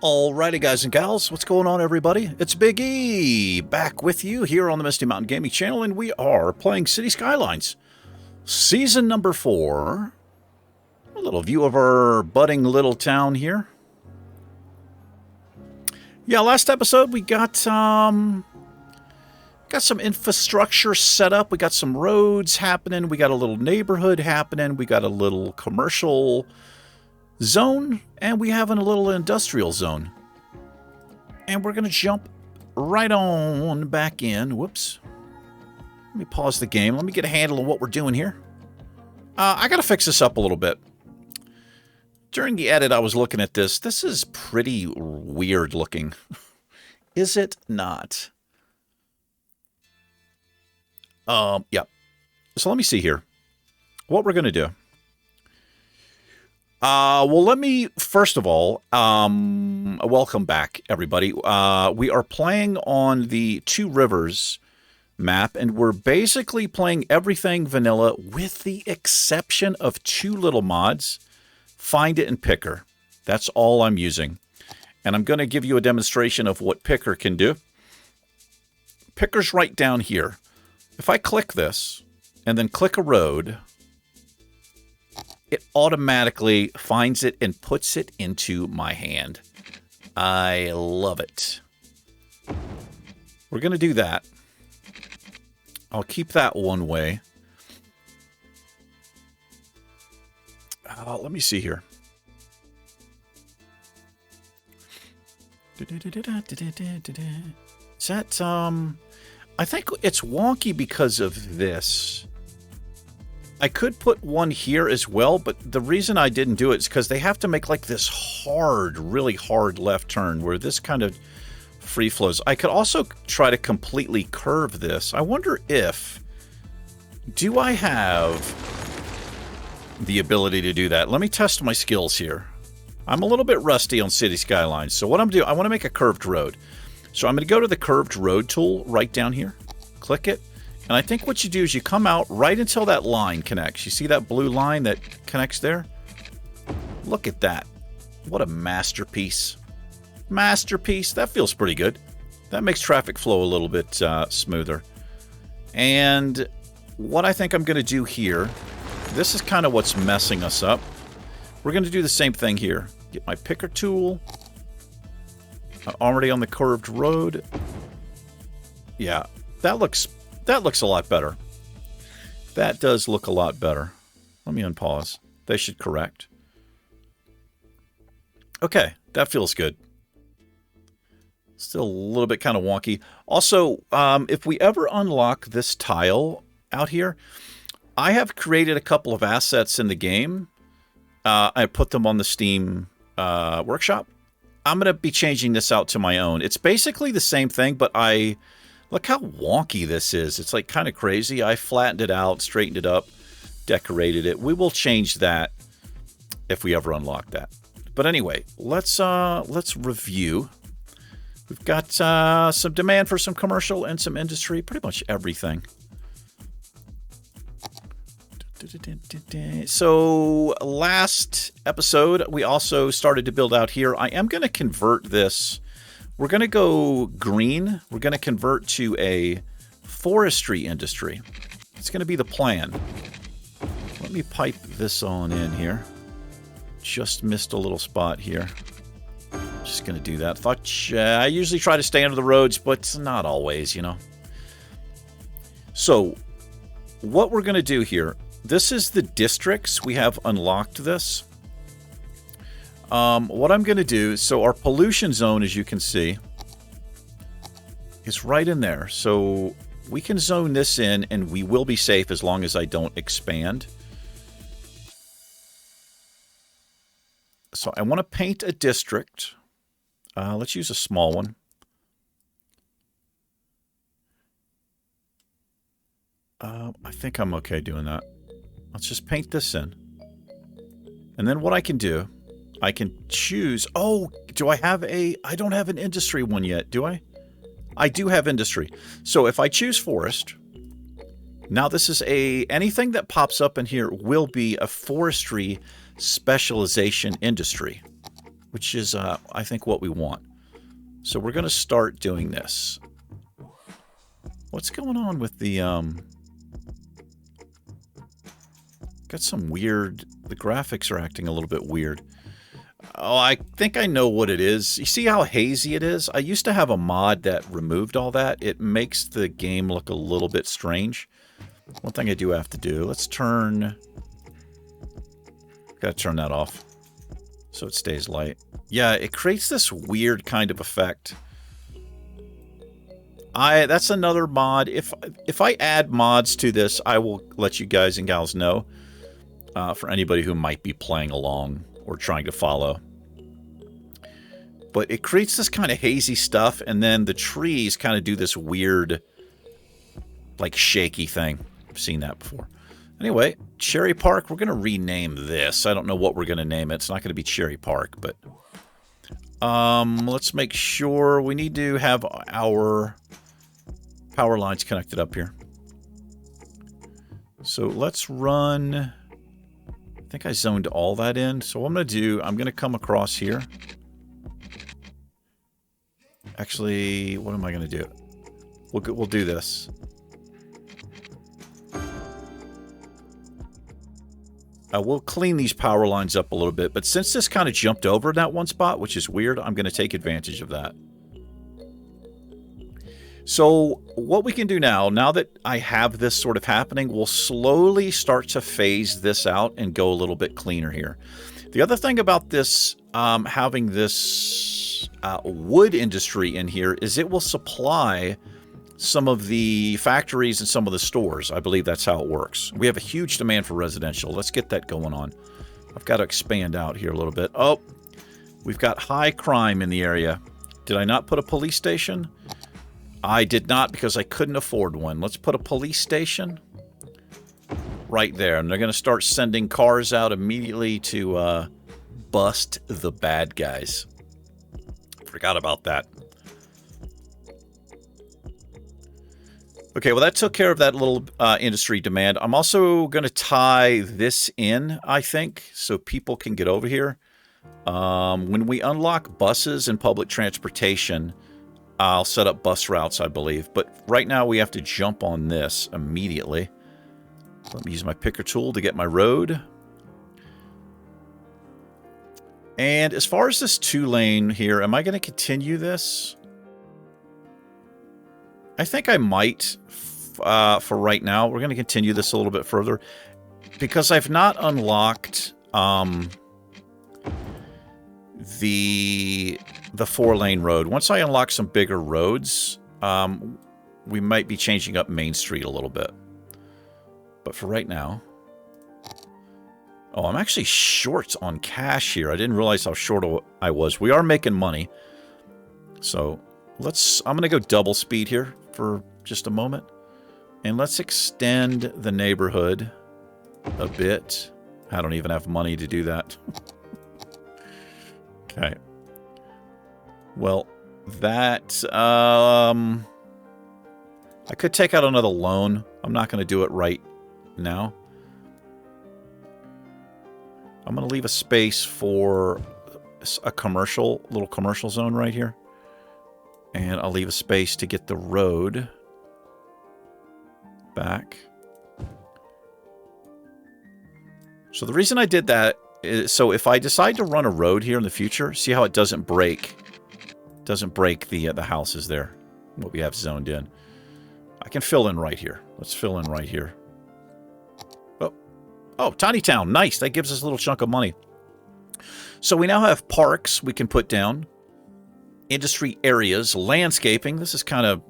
Alrighty, guys and gals, what's going on, everybody? It's Big E, back with you here on the Misty Mountain Gaming channel, and we are playing City Skylines. Season number 4. A little view of our budding little town here. Yeah, last episode we got some infrastructure set up. We got some roads happening. We got a little neighborhood happening. We got a little commercial zone, and we have a little industrial zone. And we're going to jump right on back in. Whoops. Let me pause the game. Let me get a handle on what we're doing here. I got to fix this up a little bit. During the edit, I was looking at this. This is pretty weird looking. Is it not? Yeah. So let me see here. What we're going to do. Well, let me, first of all, welcome back, everybody. We are playing on the Two Rivers map, and we're basically playing everything vanilla with the exception of two little mods, Find It and Picker. That's all I'm using. And I'm going to give you a demonstration of what Picker can do. Picker's right down here. If I click this, and then click a road, it automatically finds it and puts it into my hand. I love it. We're going to do that. I'll keep that one way. Let me see here. Is that, I think it's wonky because of this. I could put one here as well, but the reason I didn't do it is because they have to make like this hard, really hard left turn where this kind of free flows. I could also try to completely curve this. I wonder if, do I have the ability to do that? Let me test my skills here. I'm a little bit rusty on City Skylines. So what I'm doing, I want to make a curved road. So I'm going to go to the curved road tool right down here, click it. And I think what you do is you come out right until that line connects. You see that blue line that connects there? Look at that. What a masterpiece. Masterpiece. That feels pretty good. That makes traffic flow a little bit smoother. And what I think I'm going to do here, this is kind of what's messing us up. We're going to do the same thing here. Get my picker tool. I'm already on the curved road. Yeah, that looks a lot better. That does look a lot better. Let me unpause. They should correct. Okay, that feels good. Still a little bit kind of wonky. Also, if we ever unlock this tile out here, I have created a couple of assets in the game. I put them on the Steam workshop. I'm going to be changing this out to my own. It's basically the same thing, but look how wonky this is. It's like kind of crazy. I flattened it out, straightened it up, decorated it. We will change that if we ever unlock that. But anyway, let's review. We've got some demand for some commercial and some industry, pretty much everything. So last episode, we also started to build out here. I am going to convert this. We're going to go green. We're going to convert to a forestry industry. It's going to be the plan. Let me pipe this on in here. Just missed a little spot here. Just going to do that. I usually try to stay under the roads, but not always, you know. So what we're going to do here, this is the districts. We have unlocked this. What I'm going to do, so our pollution zone, as you can see, is right in there. So we can zone this in, and we will be safe as long as I don't expand. So I want to paint a district. Let's use a small one. I think I'm okay doing that. Let's just paint this in. And then what I can do, I can choose... Oh, do I have a... I don't have an industry one yet, do I? I do have industry. So if I choose forest, now this is a... Anything that pops up in here will be a forestry specialization industry, which is, I think, what we want. So we're going to start doing this. What's going on with the, got some weird, the graphics are acting a little bit weird. Oh, I think I know what it is. You see how hazy it is? I used to have a mod that removed all that. It makes the game look a little bit strange. One thing I do have to do, let's turn... Gotta turn that off so it stays light. Yeah, it creates this weird kind of effect. That's another mod. If I add mods to this, I will let you guys and gals know. For anybody who might be playing along or trying to follow. But it creates this kind of hazy stuff, and then the trees kind of do this weird, like, shaky thing. I've seen that before. Anyway, Cherry Park, we're going to rename this. I don't know what we're going to name it. It's not going to be Cherry Park, but... let's make sure we need to have our power lines connected up here. So let's run... I think I zoned all that in. So what I'm going to do, I'm going to come across here. Actually, what am I going to do? We'll do this. We'll clean these power lines up a little bit, but since this kind of jumped over in that one spot, which is weird, I'm going to take advantage of that. So what we can do now that I have this sort of happening, we'll slowly start to phase this out and go a little bit cleaner here. The other thing about this, having this wood industry in here, is it will supply some of the factories and some of the stores. I believe that's how it works. We have a huge demand for residential. Let's get that going on. I've got to expand out here a little bit. Oh, we've got high crime in the area. Did I not put a police station? I did not, because I couldn't afford one. Let's put a police station right there. And they're going to start sending cars out immediately to bust the bad guys. Forgot about that. Okay, well, that took care of that little industry demand. I'm also going to tie this in, I think, so people can get over here. When we unlock buses and public transportation, I'll set up bus routes, I believe. But right now, we have to jump on this immediately. Let me use my picker tool to get my road. And as far as this 2-lane here, am I going to continue this? I think I might, for right now. We're going to continue this a little bit further, because I've not unlocked the 4-lane road. Once I unlock some bigger roads, we might be changing up Main Street a little bit. But for right now... Oh, I'm actually short on cash here. I didn't realize how short I was. We are making money. So I'm going to go double speed here for just a moment. And let's extend the neighborhood a bit. I don't even have money to do that. Okay. Well, that... I could take out another loan. I'm not going to do it right now. I'm going to leave a space for a little commercial zone right here. And I'll leave a space to get the road back. So the reason I did that is, so if I decide to run a road here in the future, see how it doesn't break the houses there, what we have zoned in. I can fill in right here. Let's fill in right here. Oh, Tiny Town. Nice. That gives us a little chunk of money. So we now have parks we can put down. Industry areas. Landscaping. This is kind of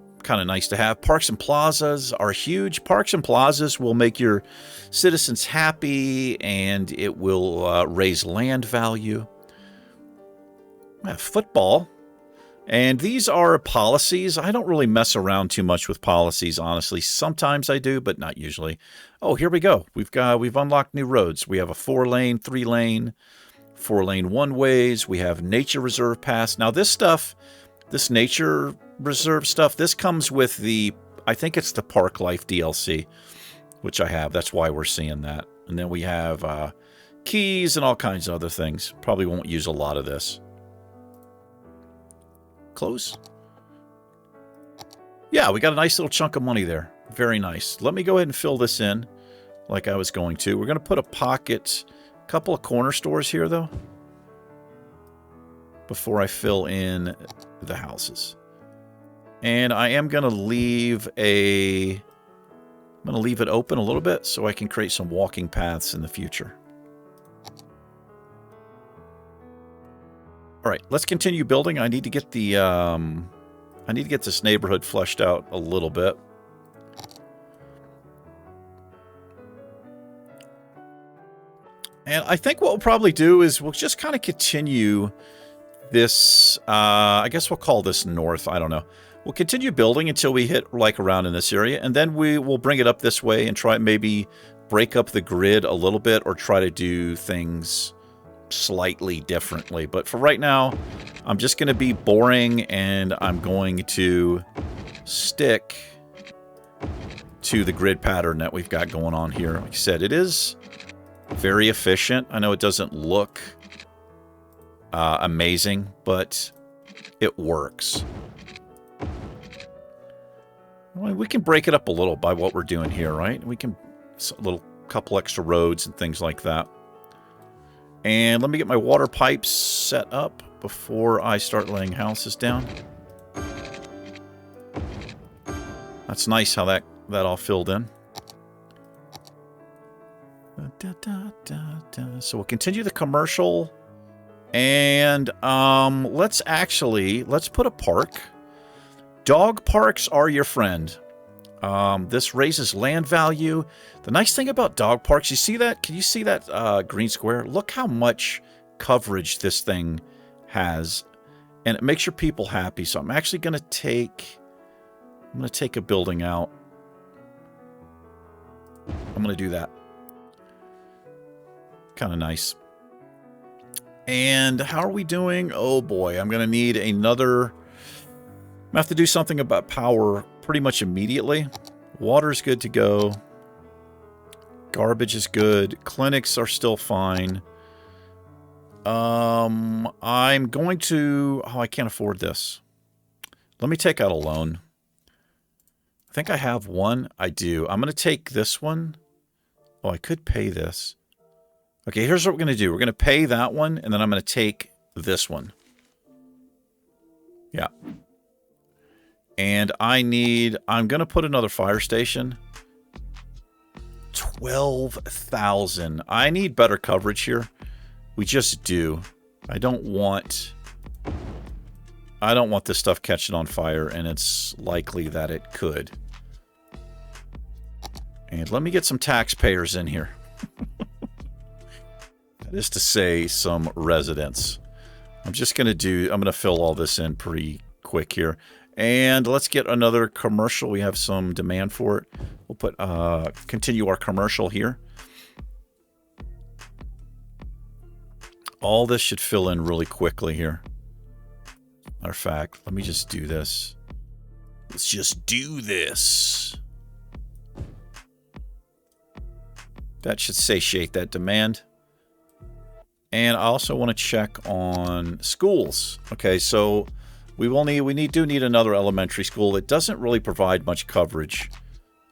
nice to have. Parks and plazas are huge. Parks and plazas will make your citizens happy, and it will raise land value. We have football. And these are policies. I don't really mess around too much with policies, honestly. Sometimes I do, but not usually. Oh, here we go. We've unlocked new roads. We have a 4-lane, 3-lane, 4-lane one-ways. We have nature reserve pass. Now this stuff, this nature reserve stuff, this comes with I think it's the Park Life DLC, which I have. That's why we're seeing that. And then we have keys and all kinds of other things. Probably won't use a lot of this. close? Yeah, we got a nice little chunk of money there. Very nice. Let me go ahead and fill this in like I was going to. We're going to put a pocket, a couple of corner stores here, though, before I fill in the houses. And I am going to leave it open a little bit so I can create some walking paths in the future. All right, let's continue building. I need to get this neighborhood fleshed out a little bit. And I think what we'll probably do is we'll just kind of continue this, I guess we'll call this north, I don't know. We'll continue building until we hit like around in this area, and then we will bring it up this way and try maybe break up the grid a little bit or try to do things slightly differently. But for right now, I'm just going to be boring, and I'm going to stick to the grid pattern that we've got going on here. Like I said, it is very efficient. I know it doesn't look amazing, but it works. Well, we can break it up a little by what we're doing here, right? We can a little couple extra roads and things like that. And let me get my water pipes set up before I start laying houses down. That's nice how that all filled in. So we'll continue the commercial, and let's put a park. Dog parks are your friend. This raises land value. The nice thing about dog parks, you see that? Can you see that green square? Look how much coverage this thing has, and it makes your people happy. So I'm actually going to take a building out. I'm going to do that. Kind of nice. And how are we doing? Oh boy, I'm going to need another. I have to do something about power pretty much immediately. Water's good to go. Garbage is good. Clinics are still fine. I'm going to... Oh, I can't afford this. Let me take out a loan. I think I have one. I do. I'm going to take this one. Oh, I could pay this. Okay, here's what we're going to do. We're going to pay that one, and then I'm going to take this one. Yeah. And I'm going to put another fire station. 12,000. I need better coverage here. We just do. I don't want this stuff catching on fire, and it's likely that it could. And let me get some taxpayers in here. That is to say, some residents. I'm going to fill all this in pretty quick here. And let's get another commercial. We have some demand for it. We'll put continue our commercial here. All this should fill in really quickly here. Matter of fact, let me just do this. Let's just do this. That should satiate that demand. And I also want to check on schools. Okay, so we do need another elementary school. It doesn't really provide much coverage.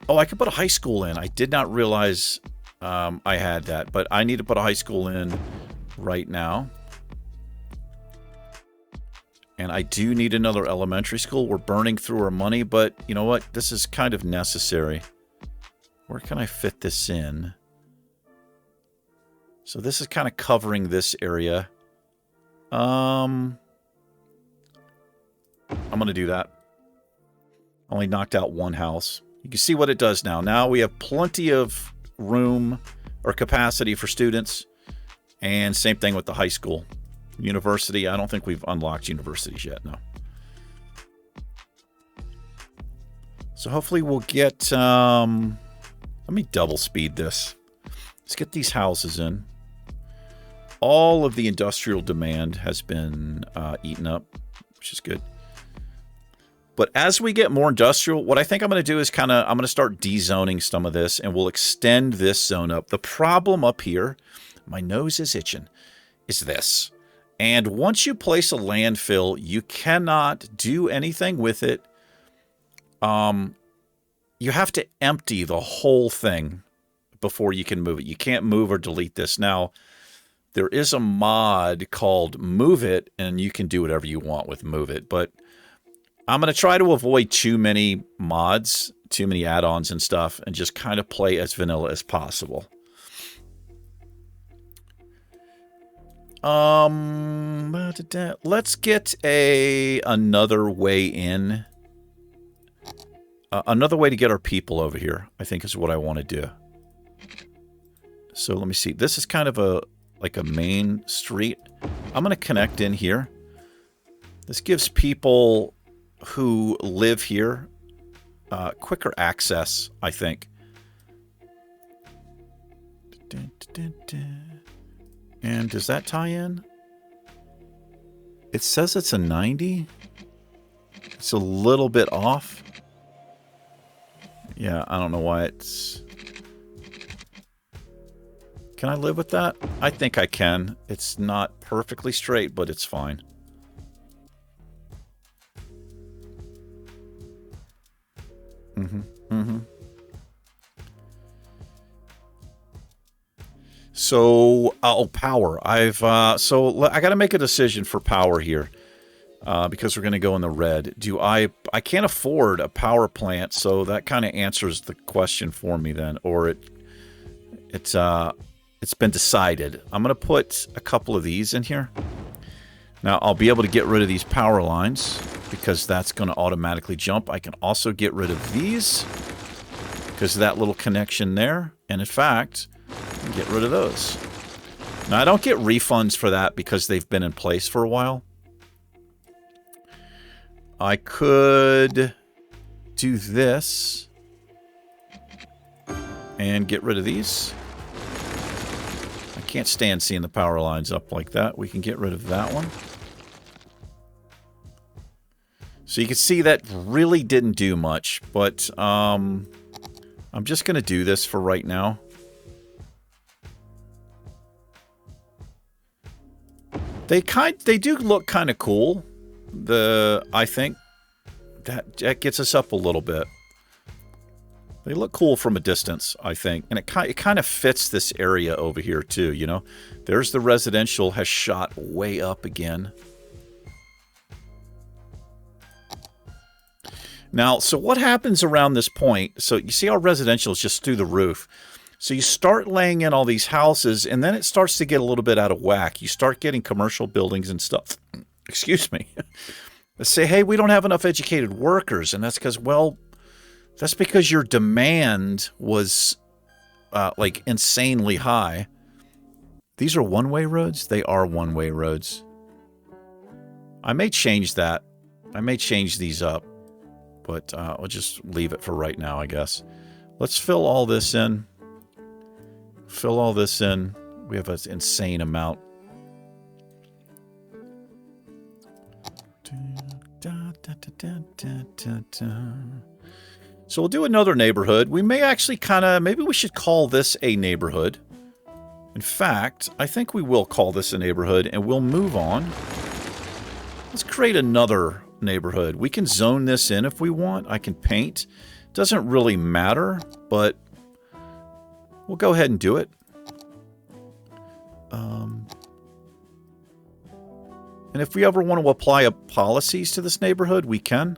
Oh, I could put a high school in. I did not realize I had that, but I need to put a high school in right now. And I do need another elementary school. We're burning through our money, but you know what? This is kind of necessary. Where can I fit this in? So this is kind of covering this area. I'm going to do that. Only knocked out one house. You can see what it does now. Now we have plenty of room or capacity for students. And same thing with the high school. University, I don't think we've unlocked universities yet, no. So hopefully we'll get... let me double speed this. Let's get these houses in. All of the industrial demand has been eaten up, which is good. But as we get more industrial, what I think I'm going to do is I'm going to start dezoning some of this, and we'll extend this zone up. The problem up here, my nose is itching, is this. And once you place a landfill, you cannot do anything with it. You have to empty the whole thing before you can move it. You can't move or delete this. Now, there is a mod called Move It, and you can do whatever you want with Move It. But I'm going to try to avoid too many mods, too many add-ons and stuff, and just kind of play as vanilla as possible. Let's get another way in. Another way to get our people over here, I think, is what I want to do. So let me see. This is kind of like a main street. I'm going to connect in here. This gives people who live here quicker access, I think. And does that tie in? It says it's a 90. It's a little bit off. Yeah, I don't know why it's... Can I live with that? I think I can. It's not perfectly straight, but it's fine. So, power. So I got to make a decision for power here, because we're going to go in the red. I can't afford a power plant, so that kind of answers the question for me then, or it's been decided. I'm going to put a couple of these in here. Now, I'll be able to get rid of these power lines because that's going to automatically jump. I can also get rid of these because of that little connection there. And in fact, get rid of those. Now, I don't get refunds for that because they've been in place for a while. I could do this and get rid of these. I can't stand seeing the power lines up like that. We can get rid of that one. So you can see that really didn't do much, but I'm just going to do this for right now. They do look kind of cool. I think that gets us up a little bit. They look cool from a distance, I think, and it kind of fits this area over here too. You know, there's the residential has shot way up again. Now, so what happens around this point? So you see how residential is just through the roof. So you start laying in all these houses, and then it starts to get a little bit out of whack. You start getting commercial buildings and stuff. Excuse me. Let's say, hey, we don't have enough educated workers, and that's because, well, that's because your demand was like insanely high. These are one-way roads? They are one-way roads. I may change that. I may change these up, but I'll just leave it for right now, I guess. Let's fill all this in. Fill all this in. We have an insane amount. So we'll do another neighborhood. We may actually maybe we should call this a neighborhood. In fact, I think we will call this a neighborhood, and we'll move on. Let's create another neighborhood. We can zone this in if we want. I can paint. Doesn't really matter, but we'll go ahead and do it. And if we ever want to apply policies to this neighborhood, we can.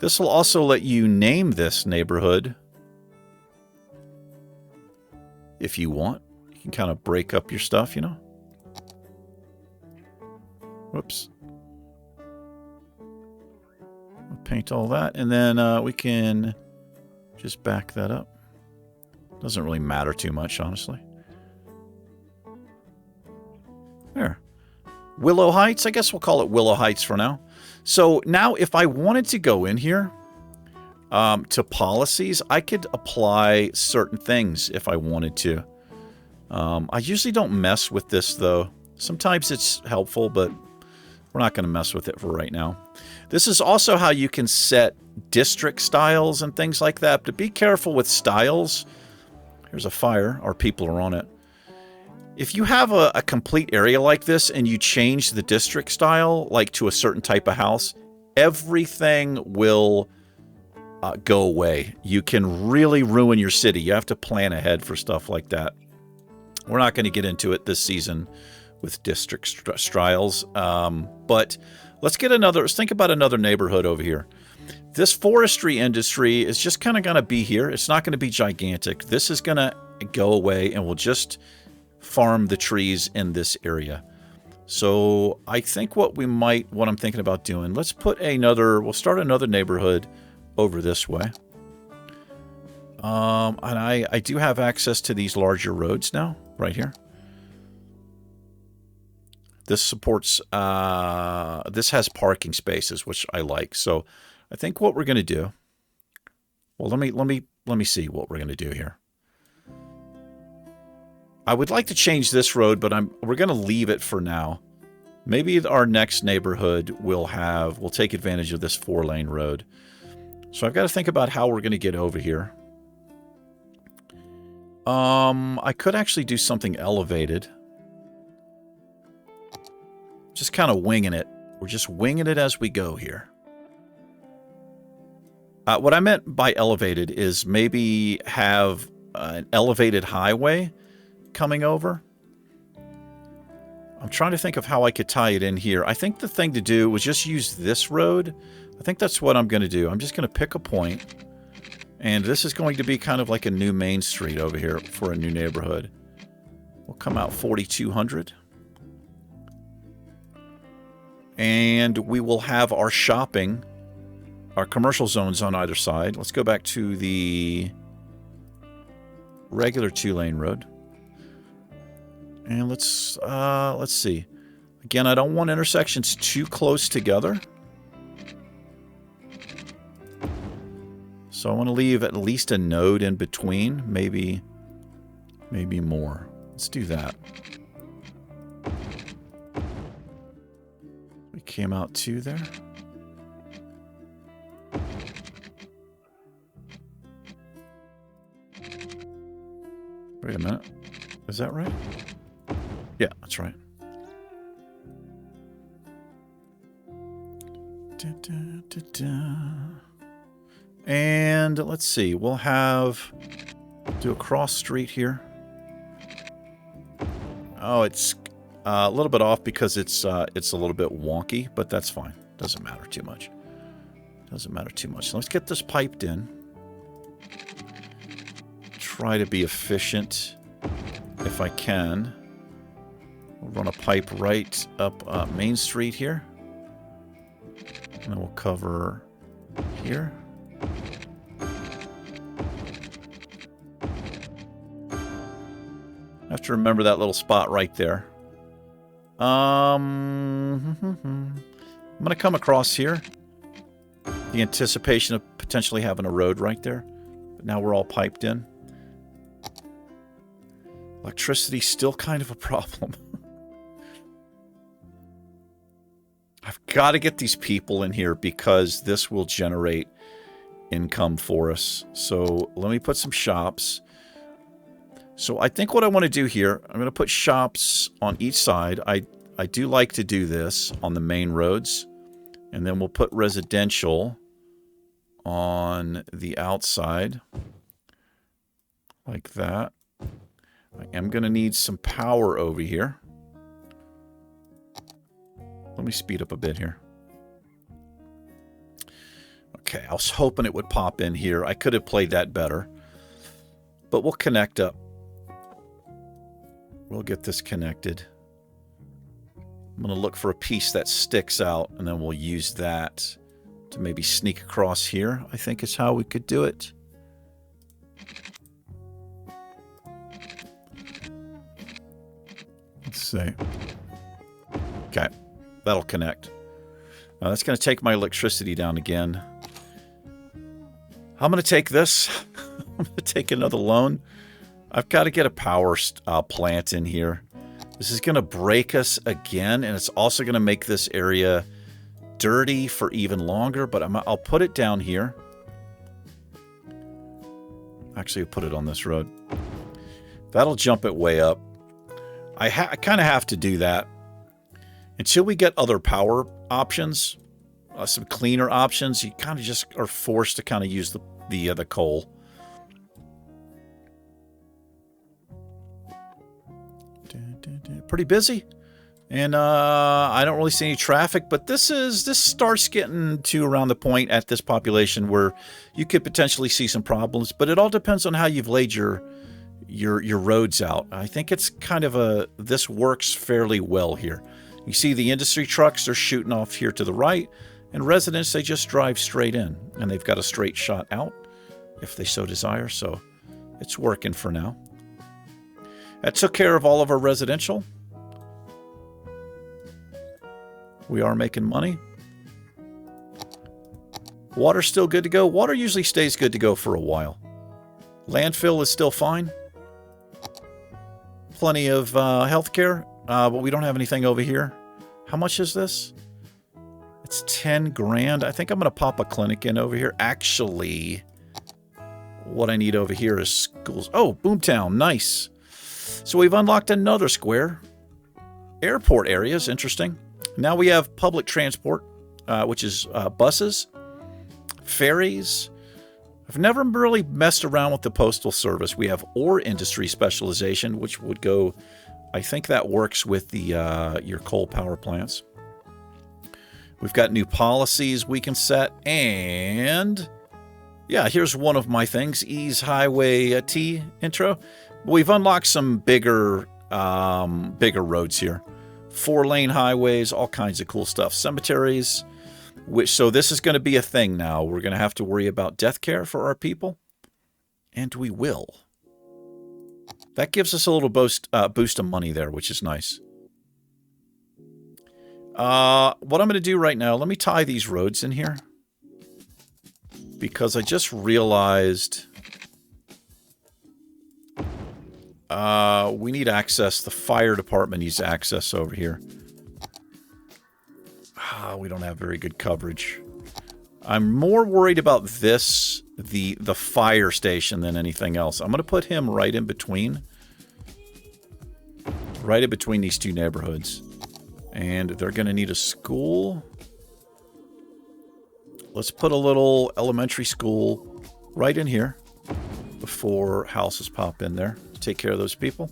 This will also let you name this neighborhood if you want. You can kind of break up your stuff, you know. Whoops. We'll paint all that, and then we can just back that up. Doesn't really matter too much, honestly. There. Willow Heights. I guess we'll call it Willow Heights for now. So now if I wanted to go in here to policies, I could apply certain things if I wanted to. I usually don't mess with this, though. Sometimes it's helpful, but we're not going to mess with it for right now. This is also how you can set district styles and things like that. But be careful with styles. Here's a fire. Our people are on it. If you have a complete area like this and you change the district style, like to a certain type of house, everything will go away. You can really ruin your city. You have to plan ahead for stuff like that. We're not going to get into it this season with district styles, but let's think about another neighborhood over here. This forestry industry is just kind of going to be here. It's not going to be gigantic. This is going to go away, and we'll just farm the trees in this area. So I think what I'm thinking about doing, we'll start another neighborhood over this way. And I do have access to these larger roads now, right here. This supports, this has parking spaces, which I like. So I think what we're going to do, well, let me see what we're going to do here. I would like to change this road, but we're going to leave it for now. Maybe our next neighborhood will take advantage of this 4-lane road. So I've got to think about how we're going to get over here. I could actually do something elevated. Just kind of winging it. We're just winging it as we go here. What I meant by elevated is maybe have an elevated highway coming over. I'm trying to think of how I could tie it in here. I think the thing to do was just use this road. I think that's what I'm going to do. I'm just going to pick a point. And this is going to be kind of like a new main street over here for a new neighborhood. We'll come out 4,200. And we will have our shopping, our commercial zones on either side. Let's go back to the regular 2-lane road. And let's see. Again, I don't want intersections too close together. So I want to leave at least a node in between, maybe more. Let's do that. We came out 2 there. Wait a minute. Is that right? Yeah, that's right. And let's see, we'll do a cross street here. Oh, it's a little bit off because it's a little bit wonky, but that's fine. Doesn't matter too much. Doesn't matter too much. So let's get this piped in. Try to be efficient if I can. We'll run a pipe right up Main Street here. And then we'll cover here. I have to remember that little spot right there. I'm going to come across here. The anticipation of potentially having a road right there. But now we're all piped in. Electricity's still kind of a problem. I've got to get these people in here because this will generate income for us. So let me put some shops. So I think what I want to do here, I'm going to put shops on each side. I do like to do this on the main roads. And then we'll put residential on the outside. Like that. I am going to need some power over here. Let me speed up a bit here. Okay, I was hoping it would pop in here. I could have played that better. But we'll connect up. We'll get this connected. I'm going to look for a piece that sticks out, and then we'll use that to maybe sneak across here, I think is how we could do it. Let's see. Okay, that'll connect. Now that's going to take my electricity down again. I'm going to take this. I'm going to take another loan. I've got to get a power plant in here. This is going to break us again, and it's also going to make this area dirty for even longer, but I'll put it down here. Actually, I'll put it on this road. That'll jump it way up. I kind of have to do that. Until we get other power options, some cleaner options, you kind of just are forced to kind of use the coal. Pretty busy. And I don't really see any traffic, but this starts getting to around the point at this population where you could potentially see some problems, but it all depends on how you've laid your roads out. I think it's kind of this works fairly well here. You see the industry trucks, they're shooting off here to the right, and residents, they just drive straight in, and they've got a straight shot out if they so desire, so it's working for now. That took care of all of our residential. We are making money. Water's still good to go. Water usually stays good to go for a while. Landfill is still fine. Plenty of healthcare, but we don't have anything over here. How much is this? It's 10 grand. I think I'm going to pop a clinic in over here. Actually, what I need over here is schools. Oh, Boomtown. Nice. So we've unlocked another square. Airport areas. Interesting. Now we have public transport, which is buses, ferries. I've never really messed around with the postal service. We have ore industry specialization, which would go, I think that works with the your coal power plants. We've got new policies we can set, and yeah, here's one of my things, Ease Highway T intro. We've unlocked some bigger roads here. 4-lane highways, all kinds of cool stuff. Cemeteries, so this is going to be a thing now. We're going to have to worry about death care for our people, and we will. That gives us a little boost of money there, which is nice. What I'm going to do right now, let me tie these roads in here, because I just realized we need access. The fire department needs access over here. We don't have very good coverage. I'm more worried about this, the fire station, than anything else. I'm going to put him right in between these two neighborhoods. And they're going to need a school. Let's put a little elementary school right in here before houses pop in there to take care of those people.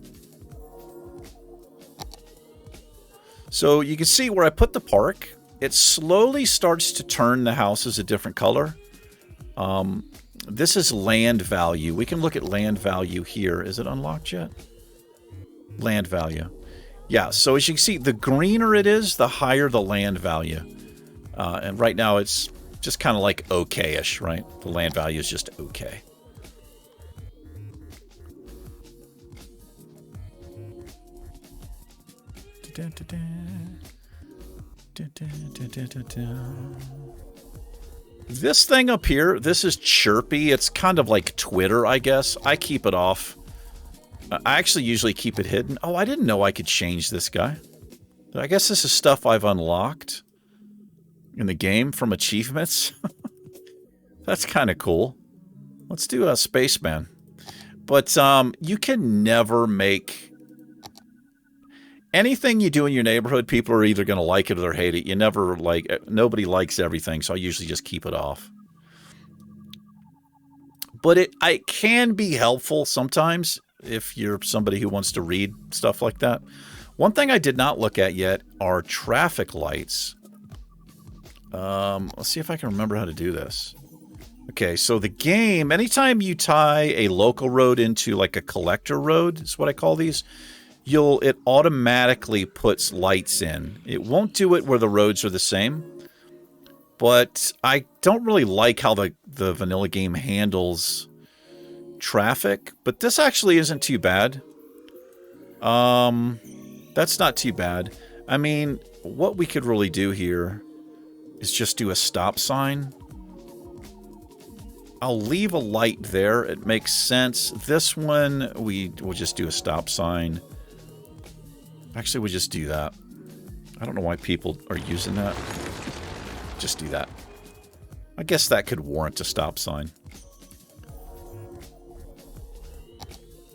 So you can see where I put the park. It slowly starts to turn the houses a different color. This is land value. We can look at land value here. Is it unlocked yet? Land value. Yeah, so as you can see, the greener it is, the higher the land value. And right now it's just kind of like okay-ish, right? The land value is just okay. This thing up here, this is chirpy. It's kind of like Twitter, I guess. I keep it off. I actually usually keep it hidden. Oh, I didn't know I could change this guy. I guess this is stuff I've unlocked in the game from achievements. That's kind of cool. Let's do a spaceman. But you can never make... anything you do in your neighborhood, people are either going to like it or hate it. You never like... nobody likes everything, so I usually just keep it off. But it can be helpful sometimes if you're somebody who wants to read stuff like that. One thing I did not look at yet are traffic lights. Let's see if I can remember how to do this. Okay, so the game, anytime you tie a local road into like a collector road, is what I call these, it automatically puts lights in. It won't do it where the roads are the same, but I don't really like how the vanilla game handles traffic, but this actually isn't too bad. That's not too bad. I mean, what we could really do here is just do a stop sign. I'll leave a light there. It makes sense. This one, we'll just do a stop sign. Actually, we'll just do that. I don't know why people are using that. Just do that. I guess that could warrant a stop sign.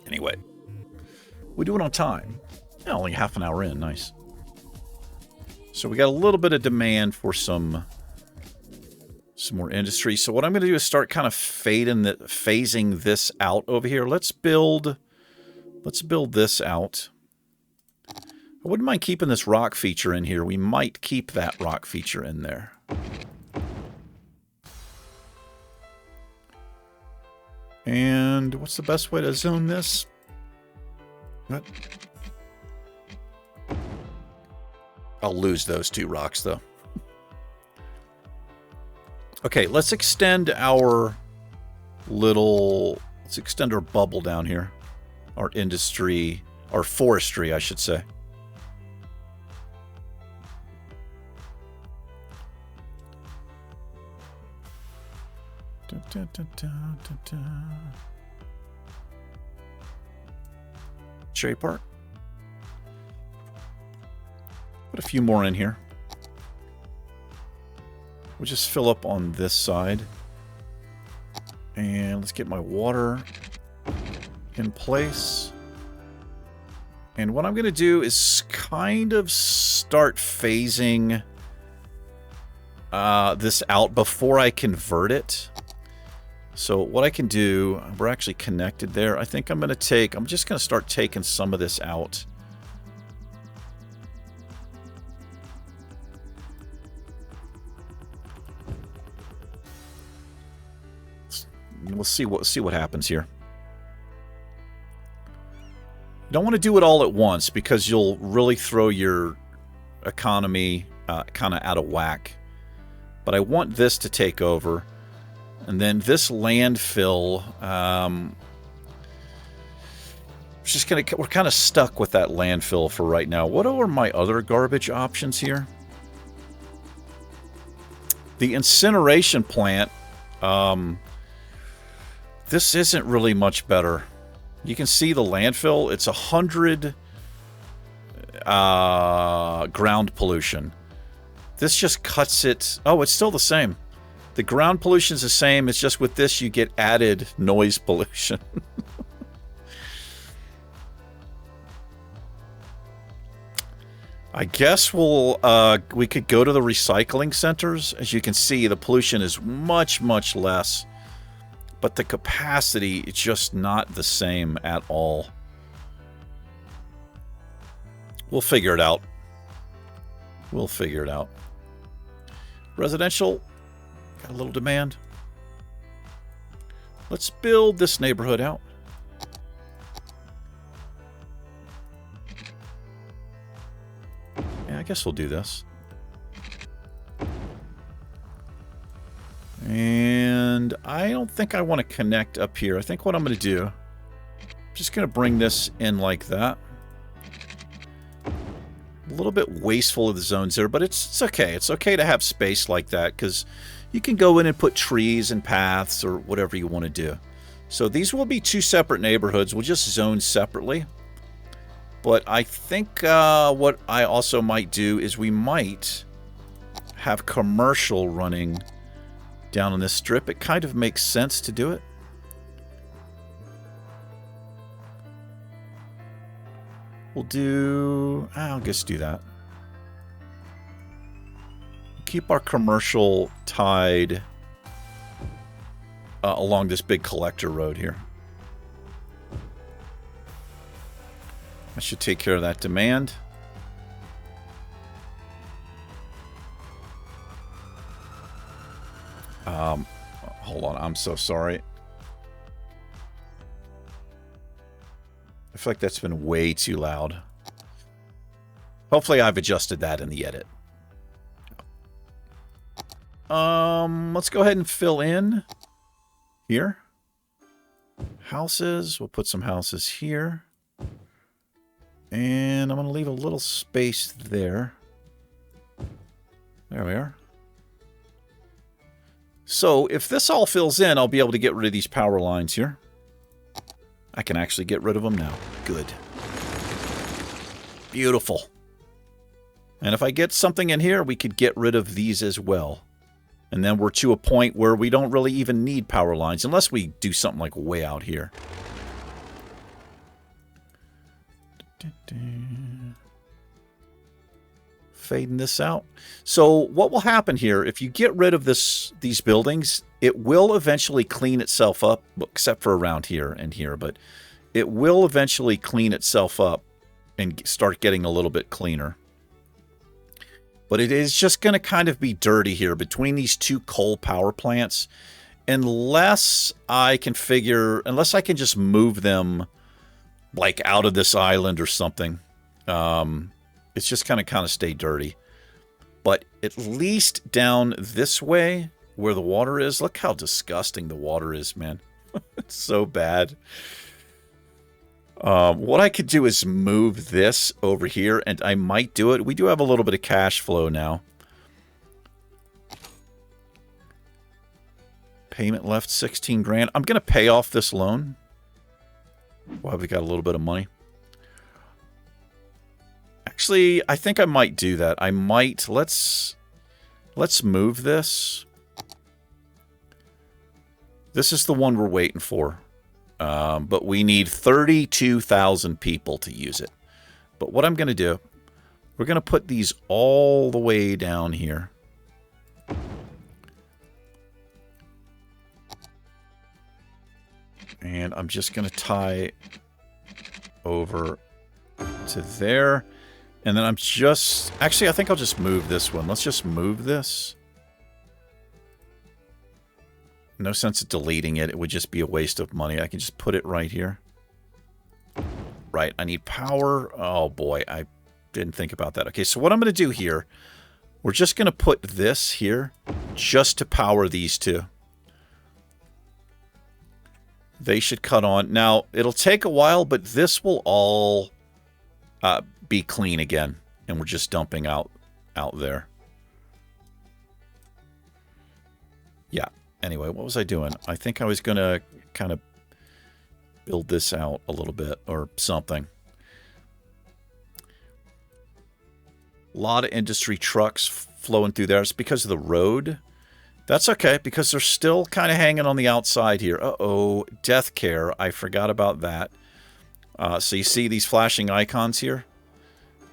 Anyway, we do it on time. Yeah, only half an hour in. Nice. So we got a little bit of demand for some more industry. So what I'm going to do is start kind of phasing this out over here. Let's build this out. I wouldn't mind keeping this rock feature in here. We might keep that rock feature in there. And what's the best way to zone this? What? I'll lose those 2 rocks, though. Okay, let's extend our let's extend our bubble down here. Our industry, our forestry, I should say. Cherry Park. Put a few more in here. We'll just fill up on this side. And let's get my water in place. And what I'm going to do is kind of start phasing this out before I convert it. So what I can do, we're actually connected there. I think I'm just going to start taking some of this out. We'll see what happens here. Don't want to do it all at once because you'll really throw your economy kind of out of whack. But I want this to take over. And then this landfill, we're kind of stuck with that landfill for right now. What are my other garbage options here? The incineration plant, this isn't really much better. You can see the landfill, it's 100 ground pollution. This just cuts it. Oh, it's still the same. The ground pollution is the same. It's just with this you get added noise pollution. I guess we could go to the recycling centers. As you can see, the pollution is much, much less. But the capacity is just not the same at all. We'll figure it out. We'll figure it out. Residential. Got a little demand. Let's build this neighborhood out. Yeah, I guess we'll do this. And I don't think I want to connect up here. I think what I'm going to do, I'm just going to bring this in like that. A little bit wasteful of the zones there, but it's okay. It's okay to have space like that because you can go in and put trees and paths or whatever you want to do. So these will be 2 separate neighborhoods. We'll just zone separately. But I think what I also might do is we might have commercial running down on this strip. It kind of makes sense to do it. I'll just do that. Keep our commercial tied along this big collector road here. I should take care of that demand. Hold on, I'm so sorry. I feel like that's been way too loud. Hopefully I've adjusted that in the edit. Let's go ahead and fill in here. Houses, we'll put some houses here. And I'm going to leave a little space there. There we are. So if this all fills in, I'll be able to get rid of these power lines here. I can actually get rid of them now. Good. Beautiful. And if I get something in here, we could get rid of these as well. And then we're to a point where we don't really even need power lines, unless we do something like way out here. Fading this out. So what will happen here, if you get rid of these buildings, it will eventually clean itself up, except for around here and here, but it will eventually clean itself up and start getting a little bit cleaner. But it is just going to kind of be dirty here between these two coal power plants, unless I can just move them like out of this island or something. It's just going to kind of stay dirty. But at least down this way where the water is, look how disgusting the water is, man. It's so bad. What I could do is move this over here, and I might do it. We do have a little bit of cash flow now. Payment left 16 grand. I'm going to pay off this loan. Well, we got a little bit of money. Actually, I think I might do that. I might. Let's move this. This is the one we're waiting for. But we need 32,000 people to use it. But what I'm going to do, we're going to put these all the way down here. And I'm just going to tie over to there. And then I'm just... Actually, I think I'll just move this one. Let's just move this. No sense of deleting it. It would just be a waste of money. I can just put it right here. Right, I need power. Oh, boy, I didn't think about that. Okay, so what I'm going to do here, we're just going to put this here just to power these two. They should cut on. Now, it'll take a while, but this will all be clean again. And we're just dumping out there. Yeah. Anyway, what was I doing? I think I was going to kind of build this out a little bit or something. A lot of industry trucks flowing through there. It's because of the road. That's okay, because they're still kind of hanging on the outside here. Uh-oh, death care. I forgot about that. So you see these flashing icons here?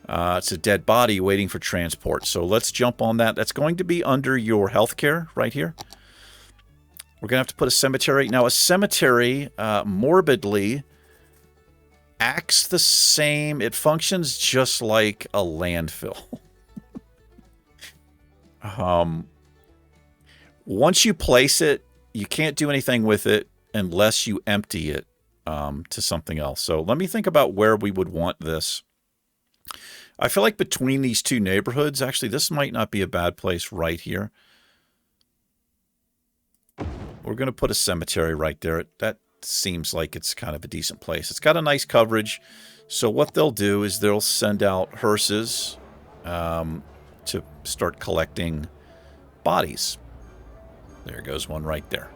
It's a dead body waiting for transport. So let's jump on that. That's going to be under your healthcare right here. We're going to have to put a cemetery. Now, a cemetery, morbidly, acts the same. It functions just like a landfill. Once you place it, you can't do anything with it unless you empty it to something else. So let me think about where we would want this. I feel like between these two neighborhoods, actually, this might not be a bad place right here. We're going to put a cemetery right there. That seems like it's kind of a decent place. It's got a nice coverage. So what they'll do is they'll send out hearses to start collecting bodies. There goes one right there.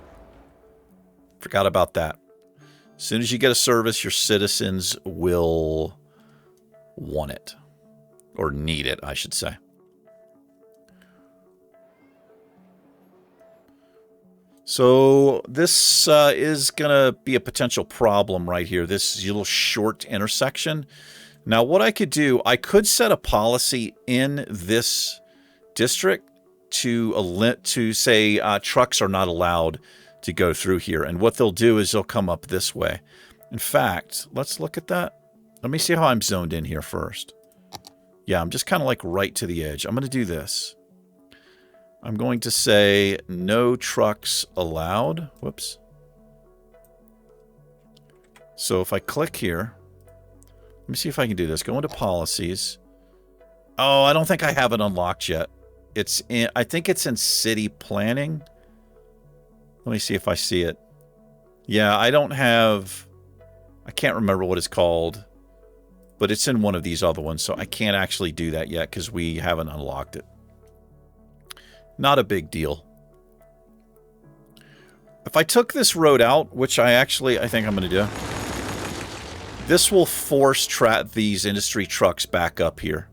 Forgot about that. As soon as you get a service, your citizens will want it. Or need it, I should say. So this is going to be a potential problem right here. This little short intersection. Now what I could do, I could set a policy in this district to say trucks are not allowed to go through here. And what they'll do is they'll come up this way. In fact, let's look at that. Let me see how I'm zoned in here first. Yeah, I'm just kind of like right to the edge. I'm going to do this. I'm going to say no trucks allowed. Whoops. So if I click here, let me see if I can do this. Go into policies. Oh, I don't think I have it unlocked yet. It's in, I think it's in city planning. Let me see if I see it. Yeah, I don't have, I can't remember what it's called, but it's in one of these other ones, so I can't actually do that yet because we haven't unlocked it. Not a big deal. If I took this road out, which I think I'm going to do, this will force these industry trucks back up here.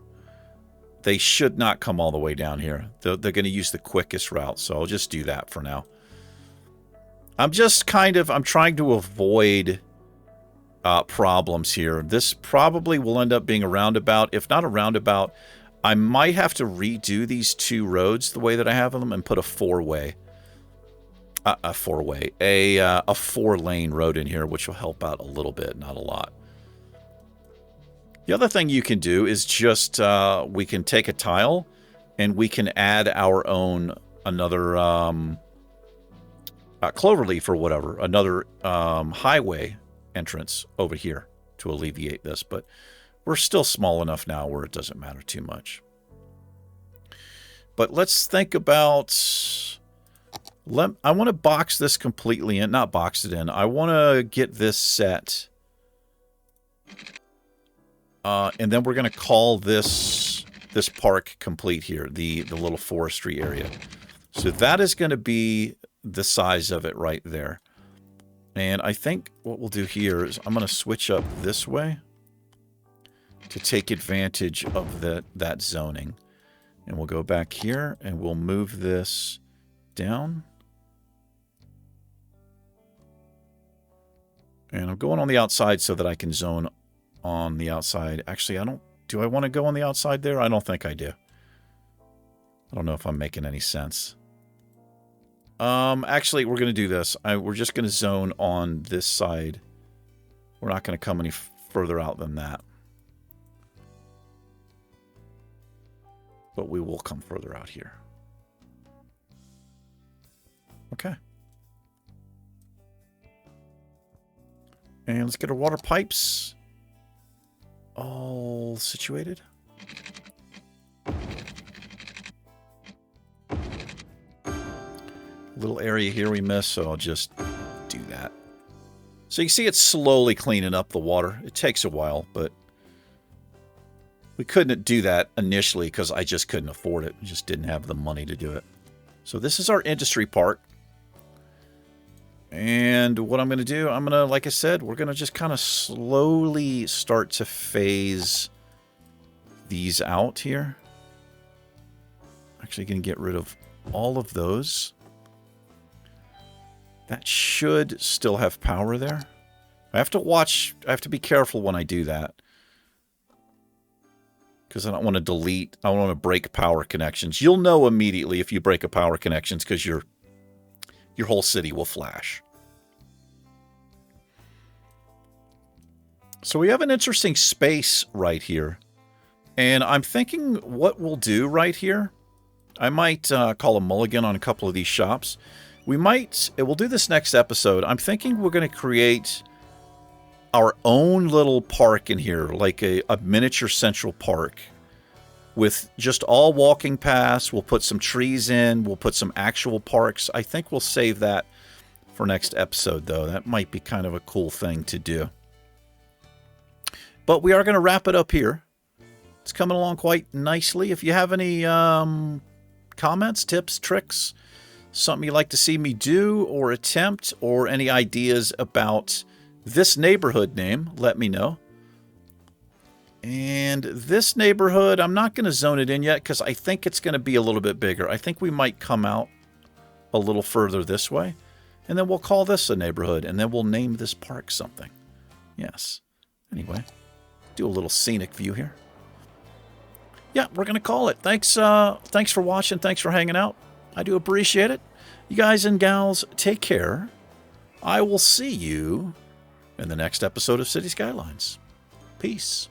They should not come all the way down here. They're going to use the quickest route, so I'll just do that for now. I'm trying to avoid problems here. This probably will end up being a roundabout. If not a roundabout, I might have to redo these 2 roads the way that I have them and put a 4-way. A 4-lane road in here, which will help out a little bit, not a lot. The other thing you can do is just, we can take a tile and we can add our own, another cloverleaf or whatever, another highway entrance over here to alleviate this. But we're still small enough now where it doesn't matter too much. But let's think about... I want to box this completely in. Not box it in. I want to get this set. And then we're going to call this park complete here. The little forestry area. So that is going to be the size of it right there. And I think what we'll do here is I'm going to switch up this way to take advantage of that zoning. And we'll go back here and we'll move this down. And I'm going on the outside so that I can zone on the outside. Actually, do I want to go on the outside there? I don't think I do. I don't know if I'm making any sense. Actually, we're going to do this. We're just going to zone on this side. We're not going to come any further out than that. But we will come further out here. Okay. And let's get our water pipes all situated. Little area here we missed, so I'll just do that. So you see it's slowly cleaning up the water. It takes a while, but we couldn't do that initially because I just couldn't afford it. We just didn't have the money to do it. So this is our industry park. And what I'm going to do, I'm going to, like I said, we're going to just kind of slowly start to phase these out here. Actually going to get rid of all of those. That should still have power there. I have to watch, I have to be careful when I do that. Because I don't want to delete, I don't want to break power connections. You'll know immediately if you break a power connections because your whole city will flash. So we have an interesting space right here. And I'm thinking what we'll do right here. I might call a mulligan on a couple of these shops. We'll do this next episode. I'm thinking we're going to create our own little park in here, like a miniature central park with just all walking paths. We'll put some trees in. We'll put some actual parks. I think we'll save that for next episode, though. That might be kind of a cool thing to do. But we are going to wrap it up here. It's coming along quite nicely. If you have any comments, tips, tricks, something you'd like to see me do or attempt, or any ideas about this neighborhood name, let me know. And this neighborhood, I'm not going to zone it in yet because I think it's going to be a little bit bigger. I think we might come out a little further this way. And then we'll call this a neighborhood. And then we'll name this park something. Yes. Anyway, do a little scenic view here. Yeah, we're going to call it. Thanks for watching. Thanks for hanging out. I do appreciate it. You guys and gals, take care. I will see you in the next episode of City Skylines. Peace.